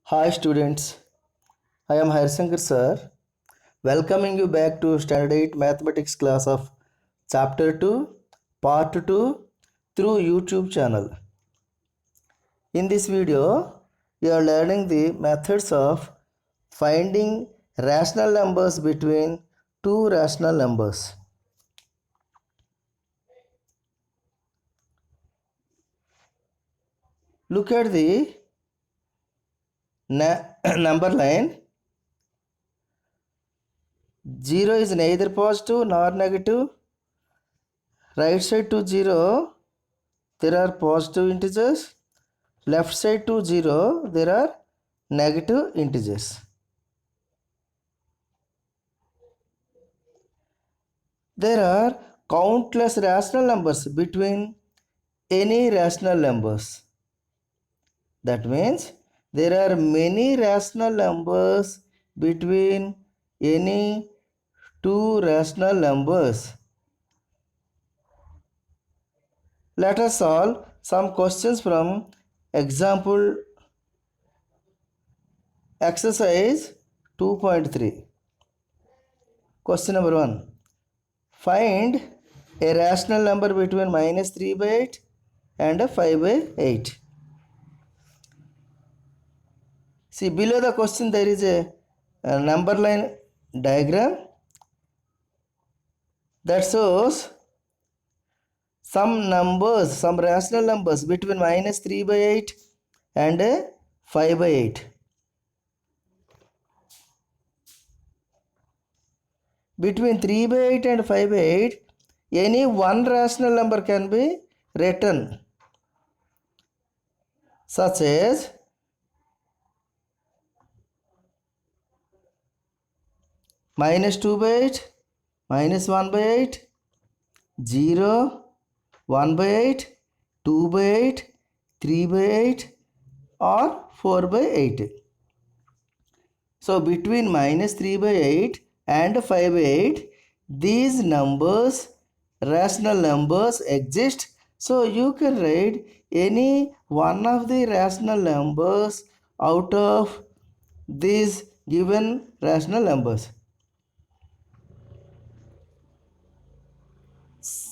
Hi students, I am Harsankar sir, welcoming you back to Standard 8 Mathematics class of Chapter 2, Part 2 through YouTube channel. In this video, you are learning the methods of finding rational numbers between two rational numbers. Look at the number line. 0 is neither positive nor negative. Right side to 0, there are positive integers. Left side to 0, there are negative integers. There are countless rational numbers between any rational numbers. That means there are many rational numbers between any two rational numbers. Let us solve some questions from example exercise 2.3. Question number 1. Find a rational number between minus 3 by 8 and 5 by 8. See, below the question there is a number line diagram that shows some numbers, some rational numbers between minus 3 by 8 and 5 by 8. Between 3 by 8 and 5 by 8, any one rational number can be written, such as minus 2 by 8, minus 1 by 8, 0, 1 by 8, 2 by 8, 3 by 8 or 4 by 8. So between minus 3 by 8 and 5 by 8, these numbers, rational numbers exist. So you can write any one of the rational numbers out of these given rational numbers.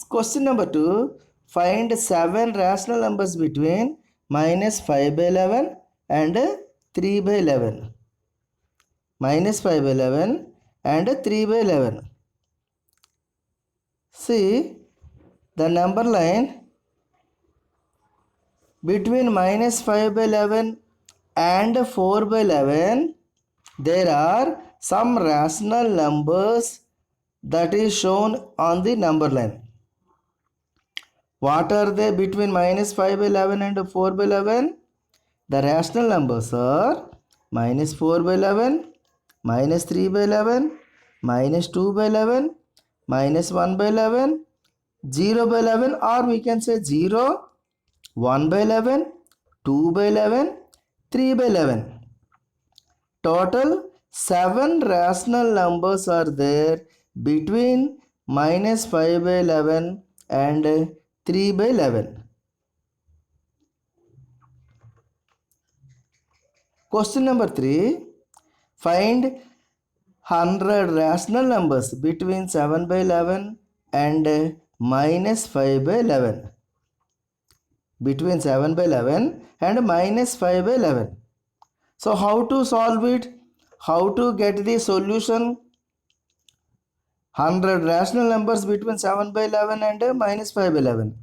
Question number 2. Find 7 rational numbers between minus 5 by 11 and 3 by 11. Minus 5 by 11 and 3 by 11. See the number line between minus 5 by 11 and 4 by 11. There are some rational numbers that is shown on the number line. What are they between minus 5 by 11 and 4 by 11? The rational numbers are minus 4 by 11, minus 3 by 11, minus 2 by 11, minus 1 by 11, 0 by 11, or we can say 0, 1 by 11, 2 by 11, 3 by 11. Total 7 rational numbers are there between minus 5 by 11 and 3 by 11. Question number 3. Find 100 rational numbers between 7 by 11 and minus 5 by 11. Between 7 by 11 and minus 5 by 11. So how to solve it? How to get the solution? 100 rational numbers between 7 by 11 and minus 5 by 11.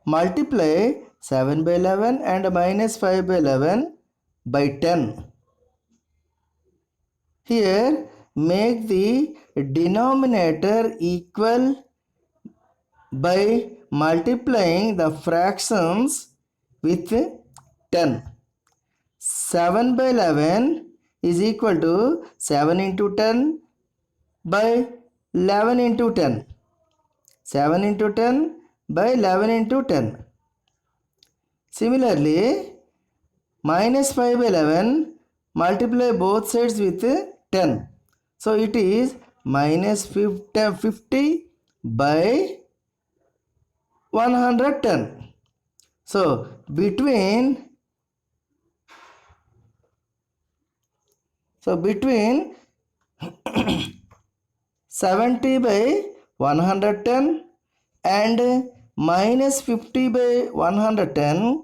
Multiply 7 by 11 and minus 5 by 11 by 10. Here, make the denominator equal by multiplying the fractions with 10. 7 by 11 is equal to 7 into 10 by 11 into 10. 7 into 10 by 11 into 10. Similarly, minus 5 by 11, multiply both sides with 10. So it is minus 50 by 110. So between So between 70 by 110 and minus 50 by 110,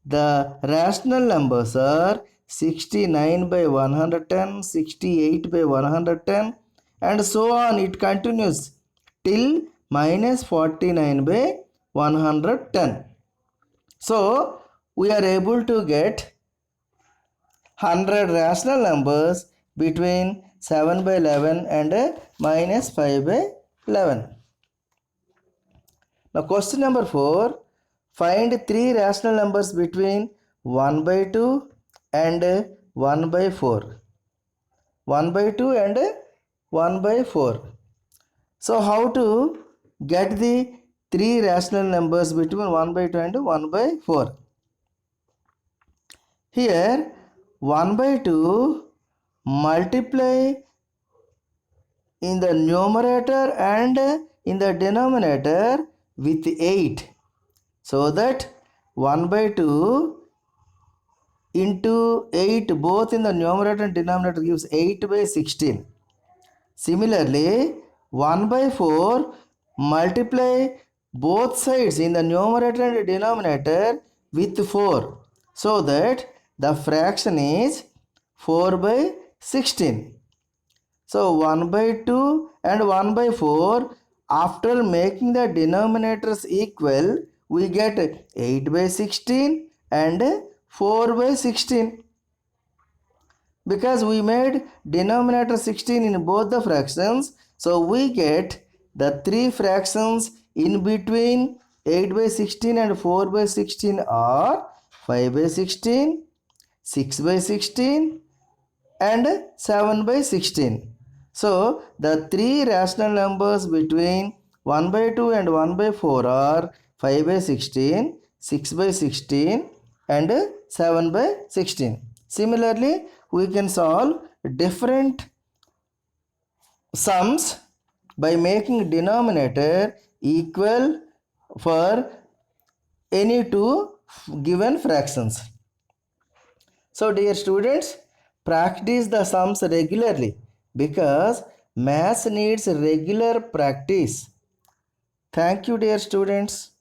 the rational numbers are 69 by 110, 68 by 110, and so on. It continues till minus 49 by 110. So we are able to get 100 rational numbers between 7 by 11 and minus 5 by 11. Now question number 4. Find 3 rational numbers between 1 by 2 and 1 by 4. 1 by 2 and 1 by 4. So how to get the 3 rational numbers between 1 by 2 and 1 by 4? Here 1 by 2 multiply in the numerator and in the denominator with 8. So that 1 by 2 into 8 both in the numerator and denominator gives 8 by 16. Similarly, 1 by 4 multiply both sides in the numerator and denominator with 4. So that the fraction is 4 by 16. So 1 by 2 and 1 by 4, after making the denominators equal, we get 8 by 16 and 4 by 16. Because we made denominator 16 in both the fractions, so we get the 3 fractions in between 8 by 16 and 4 by 16 are 5 by 16, 6 by 16 and 7 by 16. So the 3 rational numbers between 1 by 2 and 1 by 4 are 5 by 16, 6 by 16 and 7 by 16. Similarly, we can solve different sums by making denominator equal for any two given fractions. So dear students, practice the sums regularly because maths needs regular practice. Thank you dear students.